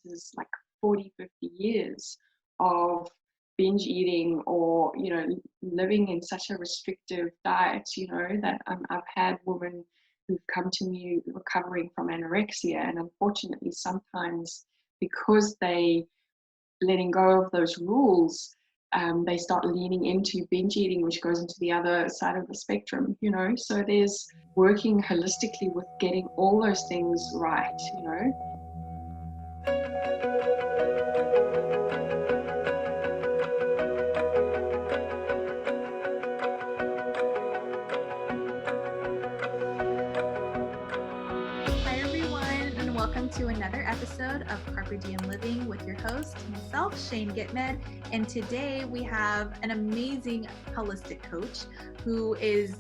is like 40, 50 years of binge eating, or, living in such a restrictive diet, that I've had women who've come to me recovering from anorexia, and unfortunately sometimes, because they letting go of those rules, they start leaning into binge eating, which goes into the other side of the spectrum, so there's working holistically with getting all those things right. Welcome to another episode of Carpe Diem Living with your host, myself, Shane Gitmed. And today we have an amazing holistic coach who is,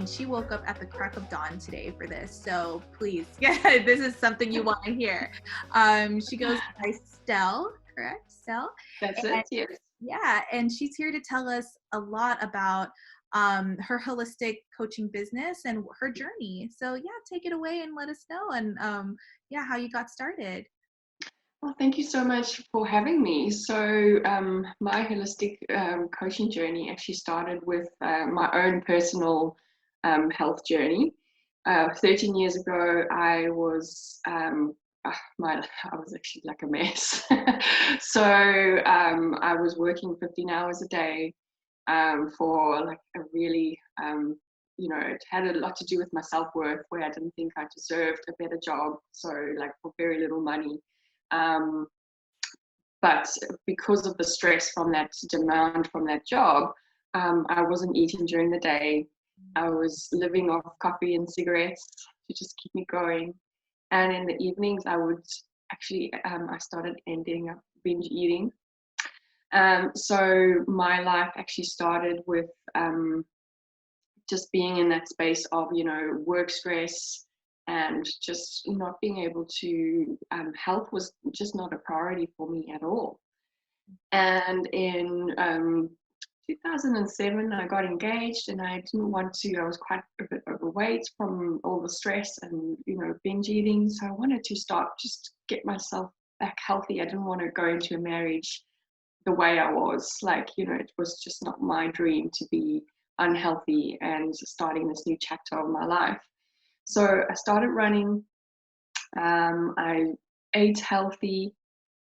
she woke up at the crack of dawn today for this. So please, this is something you want to hear. She goes by Estelle, correct? Estelle? That's it, yes. Yeah, and she's here to tell us a lot about her holistic coaching business and her journey. So yeah, take it away and let us know, and how you got started. Well, thank you so much for having me. So my holistic coaching journey actually started with my own personal health journey. 13 years ago, I was actually like a mess. So I was working 15 hours a day for like a really, it had a lot to do with my self-worth, where I didn't think I deserved a better job. So like for very little money. But because of the stress from that demand from that job, I wasn't eating during the day. I was living off coffee and cigarettes to just keep me going. And in the evenings, I would actually, I started ending up binge eating. So my life actually started with just being in that space of, work stress, and just not being able to, health was just not a priority for me at all. And in 2007, I got engaged, and I didn't want to, I was quite a bit overweight from all the stress and, binge eating. So I wanted to start, just get myself back healthy. I didn't want to go into a marriage the way I was, like, it was just not my dream to be unhealthy and starting this new chapter of my life. So I started running, I ate healthy,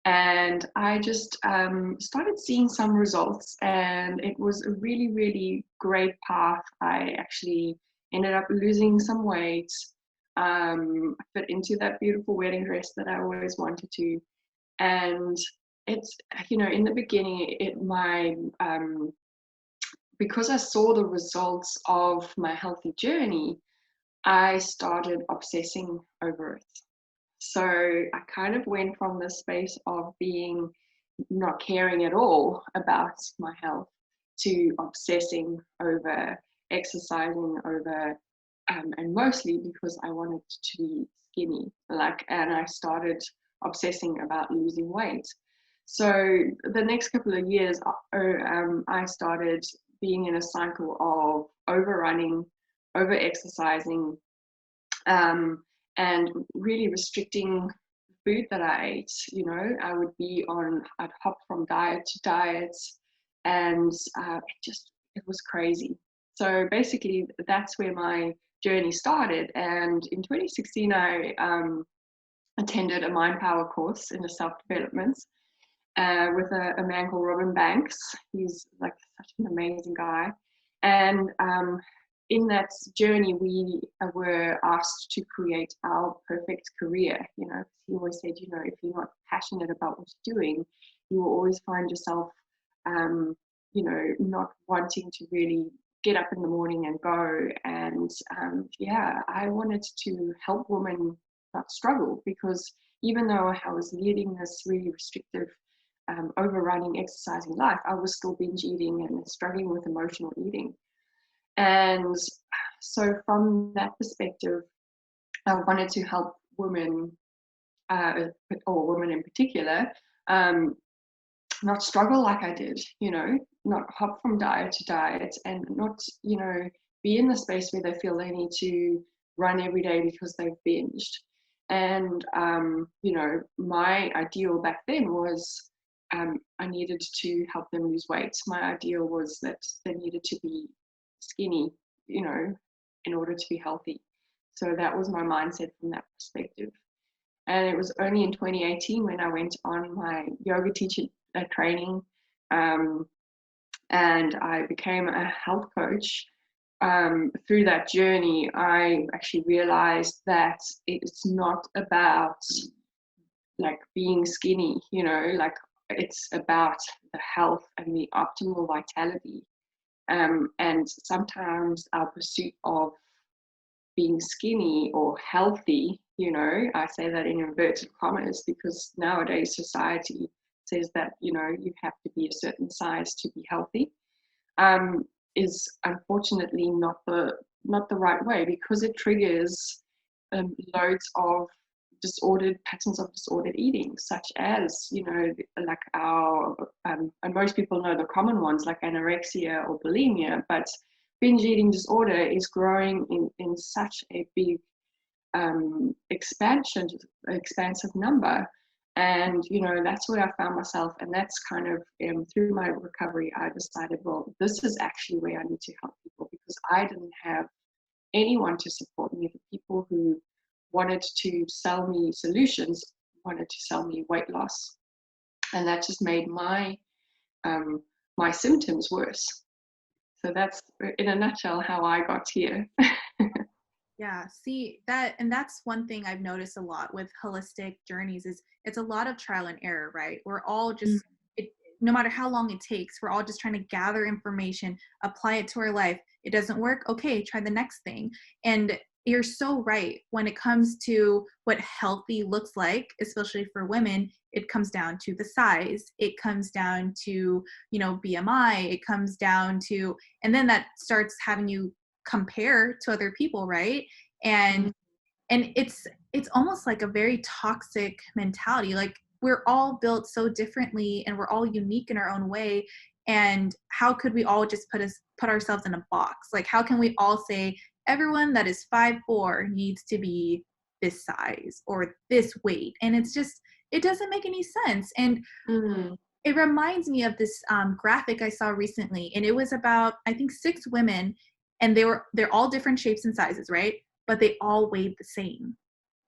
and I just started seeing some results, and it was a really, really great path. I actually ended up losing some weight, fit into that beautiful wedding dress that I always wanted to. And it's, in the beginning, because I saw the results of my healthy journey, I started obsessing over it. So I kind of went from the space of being not caring at all about my health to obsessing over exercising over, and mostly because I wanted to be skinny, and I started obsessing about losing weight. So the next couple of years, I started being in a cycle of overrunning, over exercising, and really restricting food that I ate. I'd hop from diet to diet, and it was crazy. So basically, that's where my journey started. And in 2016, I attended a Mind Power course in the self-development with a man called Robin Banks. He's like such an amazing guy. And in that journey, we were asked to create our perfect career. He always said, if you're not passionate about what you're doing, you will always find yourself, not wanting to really get up in the morning and go. And I wanted to help women not struggle, because even though I was leading this really restrictive, overrunning, exercising life, I was still binge eating and struggling with emotional eating. And so from that perspective, I wanted to help women, or women in particular, not struggle like I did, not hop from diet to diet, and not, be in the space where they feel they need to run every day because they've binged. And, my ideal back then was I needed to help them lose weight. My ideal was that they needed to be skinny, in order to be healthy. So that was my mindset from that perspective. And it was only in 2018 when I went on my yoga teacher training, um, and I became a health coach. Through that journey, I actually realized that it's not about like being skinny, like it's about the health and the optimal vitality. And sometimes our pursuit of being skinny or healthy, I say that in inverted commas because nowadays society says that, you have to be a certain size to be healthy, um, is unfortunately not the right way because it triggers loads of disordered patterns of disordered eating, such as, like our, and most people know the common ones like anorexia or bulimia, but binge eating disorder is growing in such a big expansive number. And that's where I found myself, and that's kind of through my recovery I decided, well, this is actually where I need to help people because I didn't have anyone to support me. The people who wanted to sell me solutions wanted to sell me weight loss, and that just made my symptoms worse. So that's in a nutshell how I got here. Yeah, see that, and that's one thing I've noticed a lot with holistic journeys is it's a lot of trial and error, right? We're all just, no matter how long it takes, we're all just trying to gather information, apply it to our life. It doesn't work. Okay, try the next thing. And you're so right. When it comes to what healthy looks like, especially for women, it comes down to the size. It comes down to, BMI. It comes down to, and then that starts having you compare to other people, right? And it's almost like a very toxic mentality. Like we're all built so differently and we're all unique in our own way, and how could we all just put ourselves in a box? Like how can we all say everyone that is 5'4" needs to be this size or this weight? And it's just, it doesn't make any sense. And it reminds me of this graphic I saw recently, and it was about, I think, 6 women, and they're all different shapes and sizes, right? But they all weighed the same.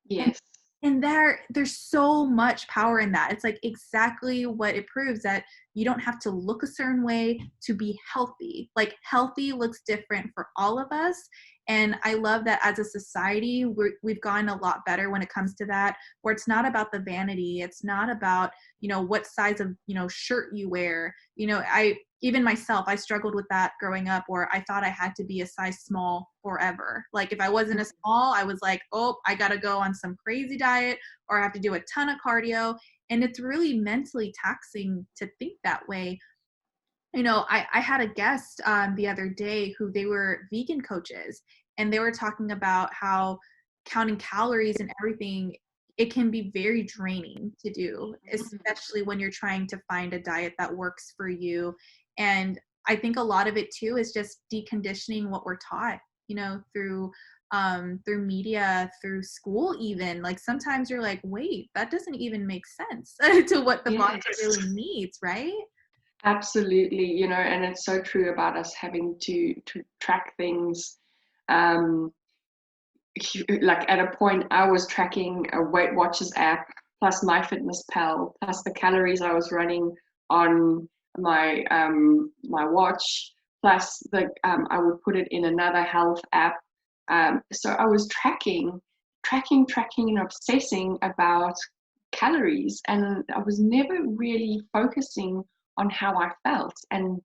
Yes. And there's so much power in that. It's like exactly what it proves, that you don't have to look a certain way to be healthy. Like healthy looks different for all of us. And I love that as a society, we've gotten a lot better when it comes to that, where it's not about the vanity. It's not about, what size of, shirt you wear. Even myself, I struggled with that growing up, where I thought I had to be a size small forever. Like if I wasn't a small, I was like, oh, I got to go on some crazy diet, or I have to do a ton of cardio. And it's really mentally taxing to think that way. I had a guest the other day who, they were vegan coaches, and they were talking about how counting calories and everything, it can be very draining to do, especially when you're trying to find a diet that works for you. And I think a lot of it too is just deconditioning what we're taught, through media, through school even. Like sometimes you're like, wait, that doesn't even make sense to what the body really needs, right? Absolutely, and it's so true about us having to track things. Like at a point, I was tracking a Weight Watchers app, plus MyFitnessPal, plus the calories I was running on my watch, plus I would put it in another health app. So I was tracking, and obsessing about calories, and I was never really focusing on how I felt. And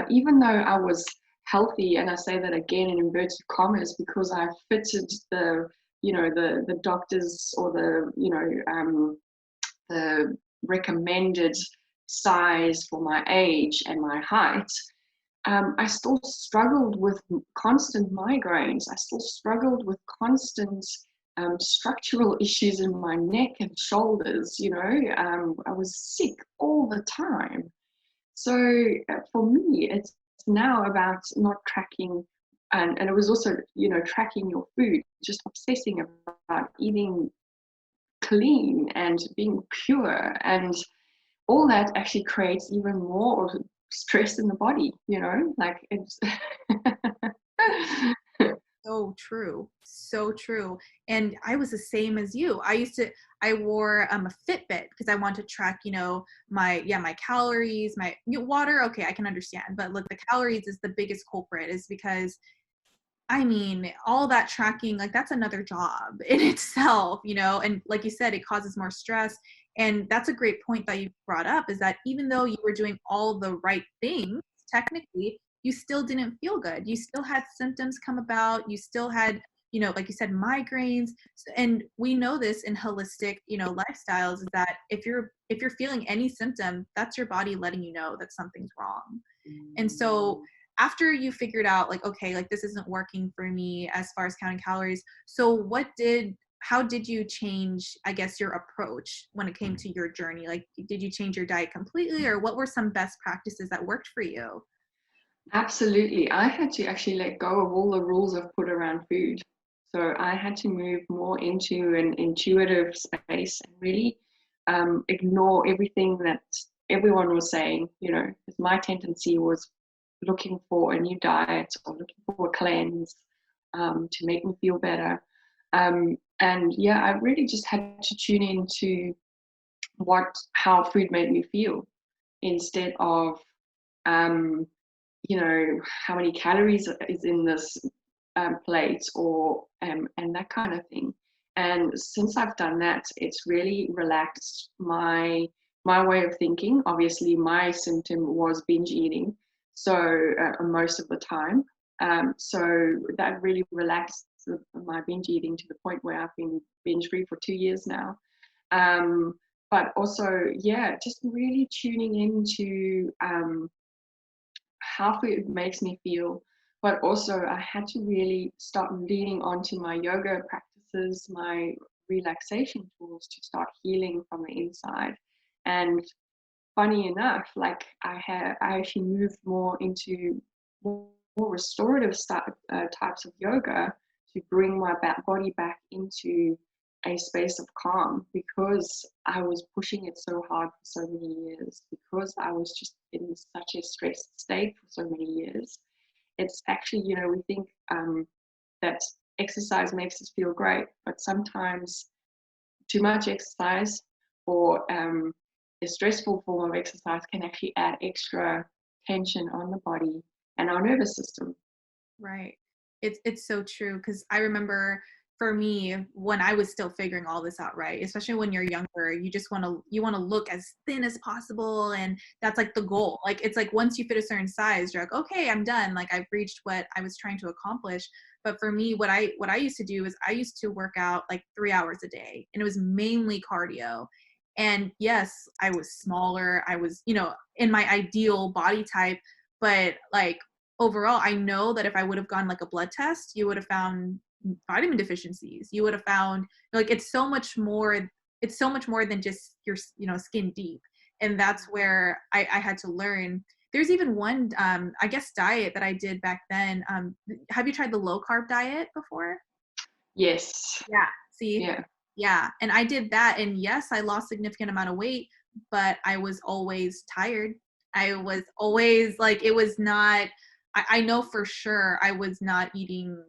even though I was healthy, and I say that again in inverted commas because I fitted the doctors or the recommended size for my age and my height, I still struggled with constant migraines. I still struggled with constant structural issues in my neck and shoulders. I was sick all the time. So for me, it's now about not tracking, and it was also, tracking your food, just obsessing about eating clean and being pure, and all that actually creates even more stress in the body, like it's So true. So true. And I was the same as you. I wore a Fitbit because I want to track, my calories, my water. Okay, I can understand. But look, the calories is the biggest culprit, is because I mean, all that tracking, like that's another job in itself, and like you said, it causes more stress. And that's a great point that you brought up, is that even though you were doing all the right things, technically, you still didn't feel good. You still had symptoms come about. You still had, like you said, migraines. And we know this in holistic, lifestyles, is that if you're feeling any symptom, that's your body letting you know that something's wrong. And so after you figured out, like, okay, like this isn't working for me as far as counting calories, so how did you change, I guess, your approach when it came to your journey? Like, did you change your diet completely, or what were some best practices that worked for you? Absolutely. I had to actually let go of all the rules I've put around food. So I had to move more into an intuitive space and really ignore everything that everyone was saying. Because my tendency was looking for a new diet or looking for a cleanse to make me feel better. And yeah, I really just had to tune into how food made me feel, instead of um, how many calories is in this plate, or and that kind of thing. And since I've done that, it's really relaxed my way of thinking. Obviously, my symptom was binge eating, so most of the time. So that really relaxed my binge eating to the point where I've been binge free for 2 years now. Um, but also, yeah, just really tuning into how food makes me feel. But also, I had to really start leaning onto my yoga practices, my relaxation tools, to start healing from the inside. And funny enough, like I actually moved more into more restorative types of yoga to bring my body back into a space of calm, because I was pushing it so hard for so many years, because I was just in such a stressed state for so many years. It's actually, we think that exercise makes us feel great, but sometimes too much exercise, or a stressful form of exercise, can actually add extra tension on the body and our nervous system. Right. It's so true, because I remember for me, when I was still figuring all this out, right? Especially when you're younger, you want to look as thin as possible, and that's like the goal. Like it's like once you fit a certain size, you're like, okay, I'm done. Like I've reached what I was trying to accomplish. But for me, what I used to do is I used to work out like 3 hours a day, and it was mainly cardio. And yes, I was smaller. I was, in my ideal body type, but like overall, I know that if I would have gone like a blood test, you would have found vitamin deficiencies. You would have found, like, it's so much more than just your, skin deep. And that's where I had to learn. There's even one, I guess, diet that I did back then. Have you tried the low carb diet before? Yes. Yeah. See? Yeah. Yeah. And I did that. And yes, I lost significant amount of weight, but I was always tired. I was always like, it was not, I know for sure I was not eating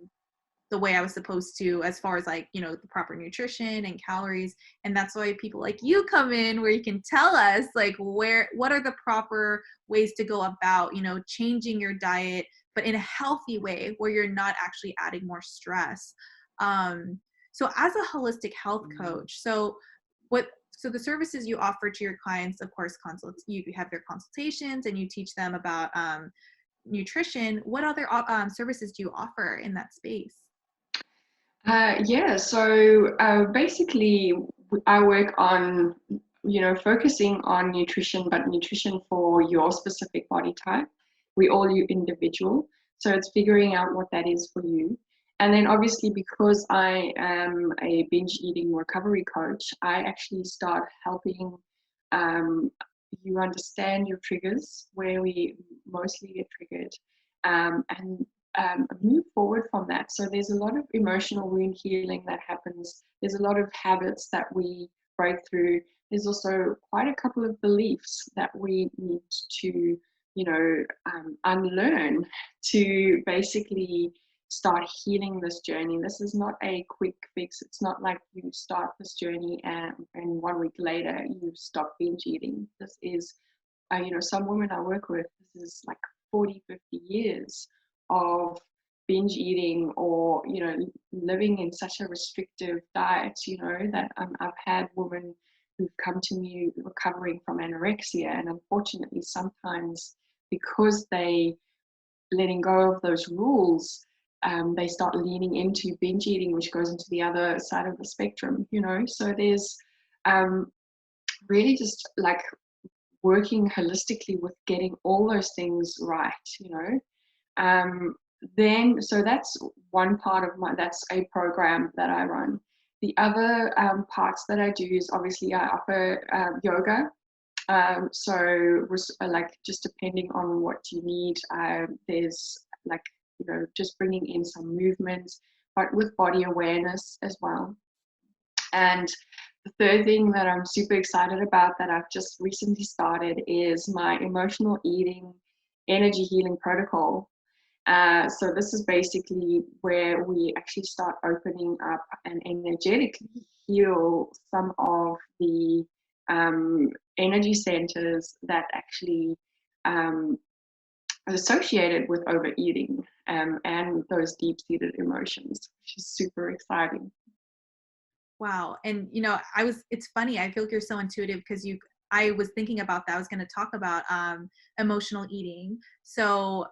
the way I was supposed to, as far as like, the proper nutrition and calories. And that's why people like you come in, where you can tell us like what are the proper ways to go about, changing your diet, but in a healthy way where you're not actually adding more stress. So as a holistic health coach, so the services you offer to your clients, of course, you have their consultations and you teach them about nutrition. What other services do you offer in that space? Yeah, so basically, I work on, focusing on nutrition, but nutrition for your specific body type. We all individual, so it's figuring out what that is for you. And then obviously, because I am a binge eating recovery coach, I actually start helping you understand your triggers, where we mostly get triggered, and move forward from that. So there's a lot of emotional wound healing that happens. There's a lot of habits that we break through. There's also quite a couple of beliefs that we need to, unlearn to basically start healing this journey. This is not a quick fix. It's not like you start this journey and 1 week later you stop binge eating. This is, some women I work with, this is like 40, 50 years of binge eating, or living in such a restrictive diet, that I've had women who've come to me recovering from anorexia, and unfortunately sometimes because they letting go of those rules, they start leaning into binge eating, which goes into the other side of the spectrum. So there's really just like working holistically with getting all those things right. Then so that's one part of that's a program that I run. The other parts that I do is obviously I offer yoga. So like just depending on what you need, there's like just bringing in some movement, but with body awareness as well. And the third thing that I'm super excited about that I've just recently started is my emotional eating energy healing protocol. So this is basically where we actually start opening up and energetically heal some of the energy centers that actually are associated with overeating and those deep-seated emotions, which is super exciting. Wow. And it's funny, I feel like you're so intuitive because I was thinking about that. I was going to talk about emotional eating. So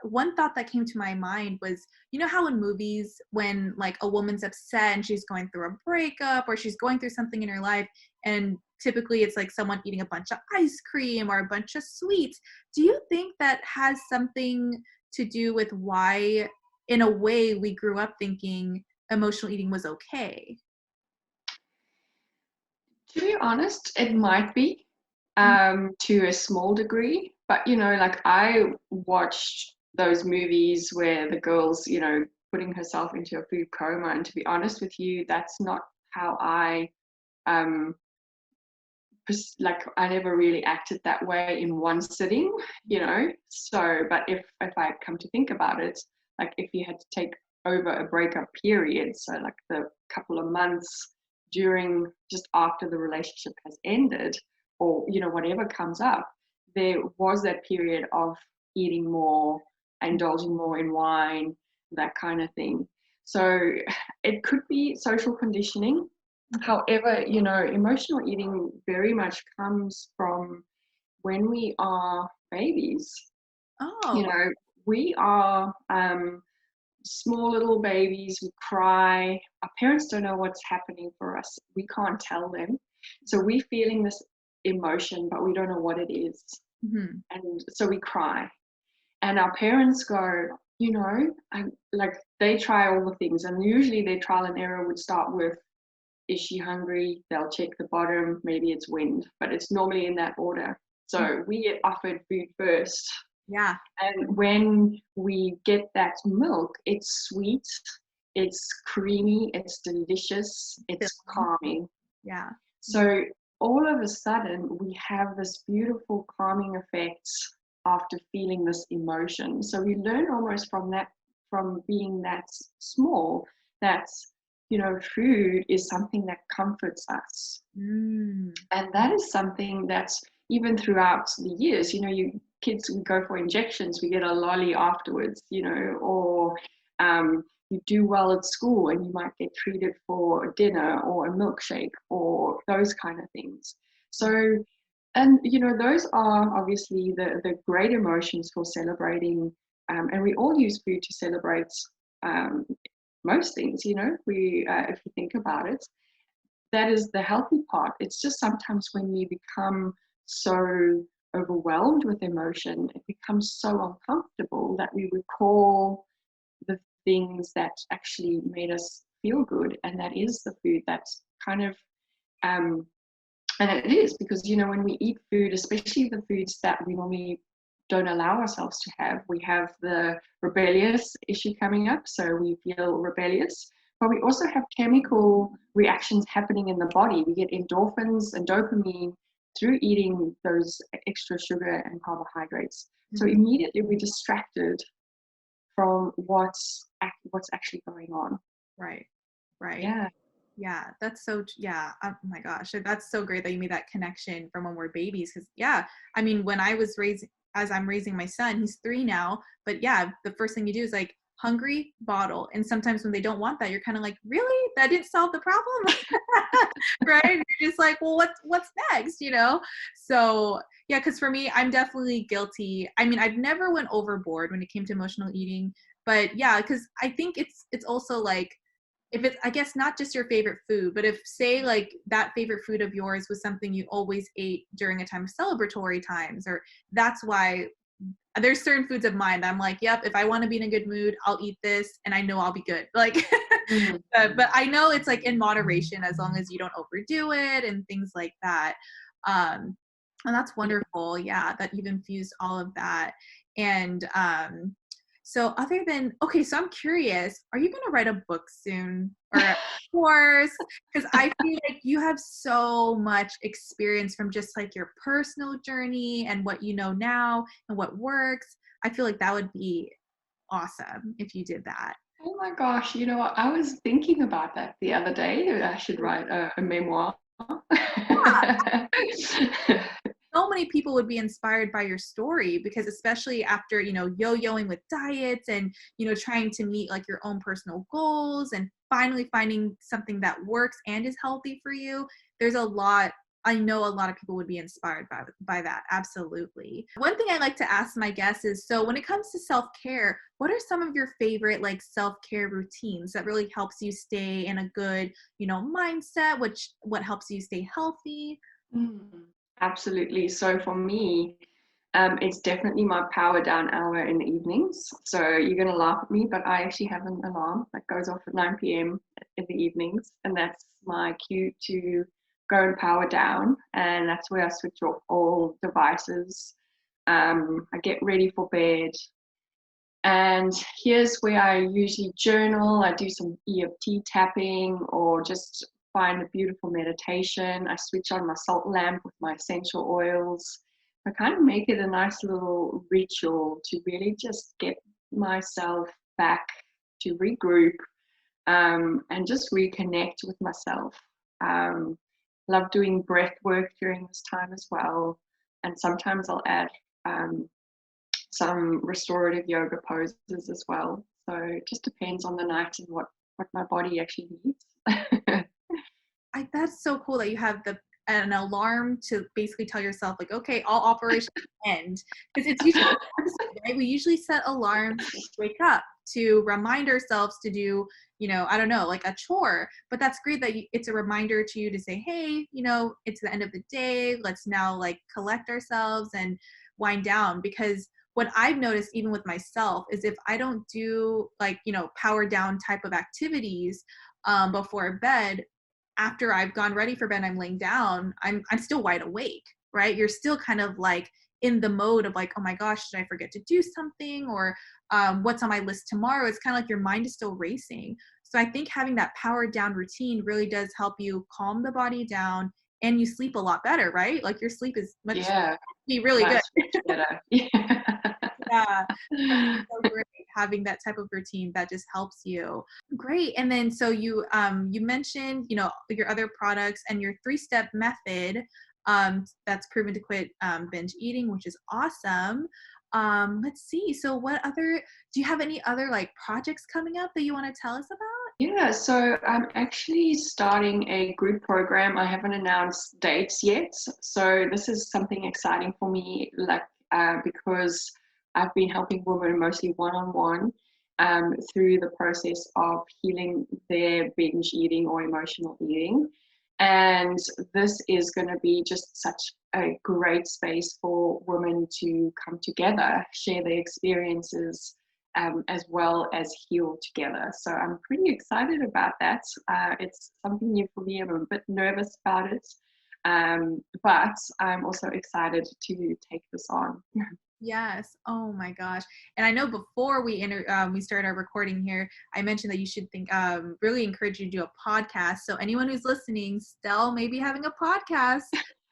one thought that came to my mind was, how in movies when like a woman's upset and she's going through a breakup or she's going through something in her life, and typically it's like someone eating a bunch of ice cream or a bunch of sweets. Do you think that has something to do with why, in a way, we grew up thinking emotional eating was okay? To be honest, it might be to a small degree, but like I watched those movies where the girl's putting herself into a food coma, and to be honest with you, that's not how I like I never really acted that way in one sitting, so but if I come to think about it, like if you had to take over a breakup period, so like the couple of months during just after the relationship has ended, or whatever comes up, there was that period of eating more, indulging more in wine, that kind of thing. So it could be social conditioning. However, emotional eating very much comes from when we are babies. Oh. We are small little babies. We cry. Our parents don't know what's happening for us. We can't tell them. So we're feeling this emotion, but we don't know what it is. Mm-hmm. And so we cry. And our parents go, like they try all the things. And usually their trial and error would start with, is she hungry? They'll check the bottom, maybe it's wind, but it's normally in that order. So we get offered food first. Yeah. And when we get that milk, it's sweet, it's creamy, it's delicious, it's calming. Yeah. So all of a sudden, we have this beautiful calming effect after feeling this emotion. So we learn almost from being that small, that food is something that comforts us. And that is something that's even throughout the years, kids, we go for injections, we get a lolly afterwards, or you do well at school and you might get treated for dinner or a milkshake or those kind of things. So, and those are obviously the great emotions for celebrating, and we all use food to celebrate most things, we if you think about it, that is the healthy part. It's just sometimes when we become so overwhelmed with emotion, it becomes so uncomfortable that we recall the things that actually made us feel good, and that is the food that's kind of and it is because when we eat food, especially the foods that we normally don't allow ourselves to have. We have the rebellious issue coming up, so we feel rebellious. But we also have chemical reactions happening in the body. We get endorphins and dopamine through eating those extra sugar and carbohydrates. So immediately we're distracted from what's actually going on. Right. Right. Yeah. Yeah, that's so, yeah. Oh my gosh, that's so great that you made that connection from when we're babies. Because, yeah, I mean, when I was raising, as I'm raising my son, he's 3 now. But yeah, the first thing you do is like hungry, bottle. And sometimes when they don't want that, you're kind of like, really? That didn't solve the problem, right? And you're just like, well, what's next? So yeah, because for me, I'm definitely guilty. I mean, I've never went overboard when it came to emotional eating, but yeah, because I think it's also like, if it's, I guess, not just your favorite food, but if, say, like that favorite food of yours was something you always ate during a time of celebratory times, or that's why there's certain foods of mine that I'm like, yep, if I want to be in a good mood, I'll eat this and I know I'll be good. Like, but I know it's like in moderation, as long as you don't overdo it and things like that. And that's wonderful. Yeah, that you've infused all of that. And, so other than, okay, so I'm curious, are you going to write a book soon or a course? Because I feel like you have so much experience from just like your personal journey and what you know now and what works. I feel like that would be awesome if you did that. Oh my gosh, you know what? I was thinking about that the other day. I should write a memoir. So many people would be inspired by your story, because especially after, yo-yoing with diets and, trying to meet like your own personal goals and finally finding something that works and is healthy for you. I know a lot of people would be inspired by that. Absolutely. One thing I like to ask my guests is, so when it comes to self-care, what are some of your favorite like self-care routines that really helps you stay in a good, mindset, what helps you stay healthy? Absolutely. So for me, it's definitely my power down hour in the evenings. So you're going to laugh at me, but I actually have an alarm that goes off at 9 p.m. in the evenings. And that's my cue to go and power down. And that's where I switch off all devices. I get ready for bed. And here's where I usually journal. I do some EFT tapping or just find a beautiful meditation. I switch on my salt lamp with my essential oils. I kind of make it a nice little ritual to really just get myself back, to regroup, and just reconnect with myself. Love doing breath work during this time as well. And sometimes I'll add some restorative yoga poses as well. So it just depends on the night and what my body actually needs. That's so cool that you have an alarm to basically tell yourself like, okay, all operations end. Because it's usually right? We usually set alarms to wake up, to remind ourselves to do, I don't know, like a chore. But that's great that it's a reminder to you to say, hey, it's the end of the day. Let's now like collect ourselves and wind down. Because what I've noticed even with myself is if I don't do like, power down type of activities before bed, after I've gone ready for bed, I'm laying down, I'm still wide awake, right? You're still kind of like in the mode of like, oh my gosh, did I forget to do something? Or what's on my list tomorrow? It's kind of like your mind is still racing. So I think having that power down routine really does help you calm the body down, and you sleep a lot better, right? Like your sleep is be really good. Better. Yeah. Yeah. So great having that type of routine that just helps you. Great. And then so you mentioned your other products and your 3-step method that's proven to quit binge eating, which is awesome. Let's see, so do you have any other like projects coming up that you want to tell us about? Yeah, so I'm actually starting a group program. I haven't announced dates yet, so this is something exciting for me, like because I've been helping women mostly one-on-one through the process of healing their binge eating or emotional eating. And this is going to be just such a great space for women to come together, share their experiences, as well as heal together. So I'm pretty excited about that. It's something new for me. I'm a bit nervous about it, but I'm also excited to take this on. Yes. Oh my gosh. And I know before we started our recording here, I mentioned that you should really encourage you to do a podcast. So anyone who's listening, Stell may be having a podcast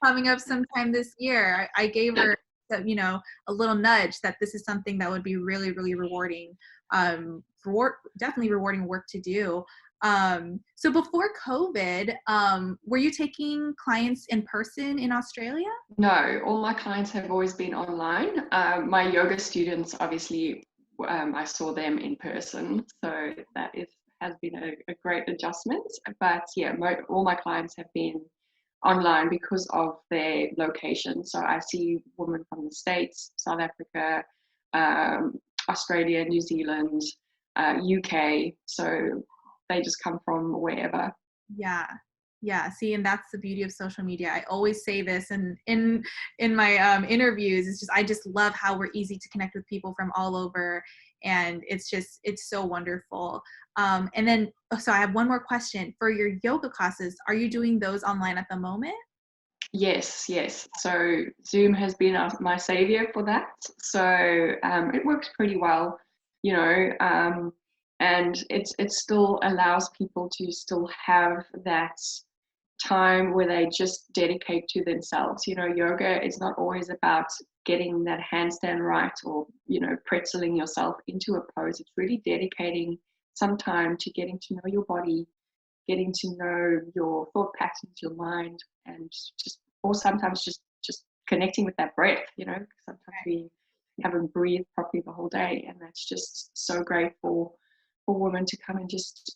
coming up sometime this year. I gave her, a little nudge that this is something that would be really, really rewarding, definitely rewarding work to do. So before COVID, were you taking clients in person in Australia? No, all my clients have always been online. My yoga students, obviously, I saw them in person, so has been a great adjustment. But yeah, all my clients have been online because of their location. So I see women from the States, South Africa, um, Australia, New Zealand, UK. So they just come from wherever. Yeah. Yeah. See, and that's the beauty of social media. I always say this and in my interviews, I just love how we're easy to connect with people from all over. And it's so wonderful. And then, so I have one more question for your yoga classes. Are you doing those online at the moment? Yes, yes. So Zoom has been my savior for that. So it works pretty well, you know, and it still allows people to still have that time where they just dedicate to themselves. You know, yoga is not always about getting that handstand right or, pretzeling yourself into a pose. It's really dedicating some time to getting to know your body, getting to know your thought patterns, your mind, and or sometimes just connecting with that breath. Sometimes we haven't breathed properly the whole day, and that's just so great for women to come and just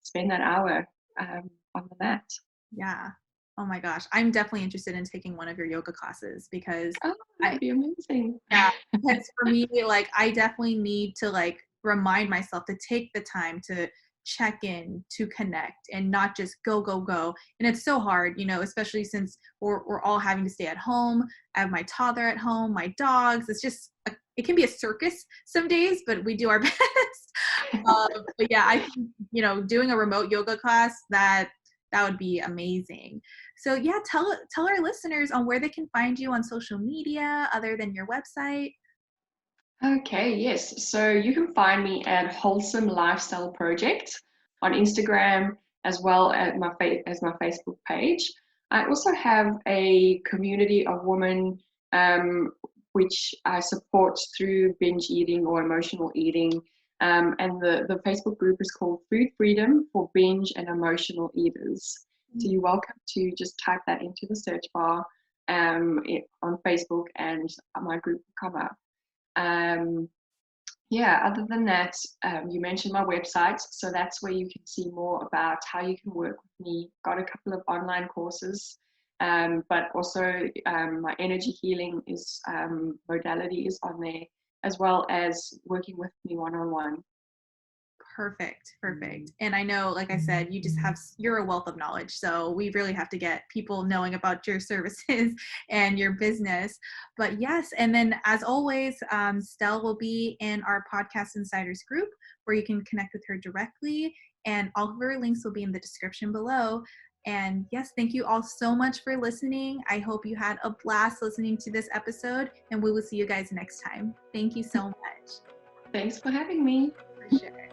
spend that hour on the mat. Yeah. Oh my gosh. I'm definitely interested in taking one of your yoga classes because Oh, that'd be amazing. yeah, because for me, like, I definitely need to like remind myself to take the time to check in, to connect, and not just go, go, go. And it's so hard, especially since we're all having to stay at home. I have my toddler at home, my dogs. It can be a circus some days, but we do our best. But yeah, I think, doing a remote yoga class, that would be amazing. So yeah, tell our listeners on where they can find you on social media other than your website. Okay, yes. So you can find me at Wholesome Lifestyle Project on Instagram as well as my Facebook page. I also have a community of women which I support through binge eating or emotional eating. And the Facebook group is called Food Freedom for Binge and Emotional Eaters. So you're welcome to just type that into the search bar on Facebook, and my group will come up. Yeah, other than that, you mentioned my website, so that's where you can see more about how you can work with me. Got a couple of online courses, but also my energy healing modality is on there, as well as working with me one-on-one. Perfect. And I know, like I said, you're a wealth of knowledge. So we really have to get people knowing about your services and your business. But yes, and then as always, Stell will be in our Podcast Insiders group where you can connect with her directly. And all of her links will be in the description below. And yes, thank you all so much for listening. I hope you had a blast listening to this episode, and we will see you guys next time. Thank you so much. Thanks for having me. For sure.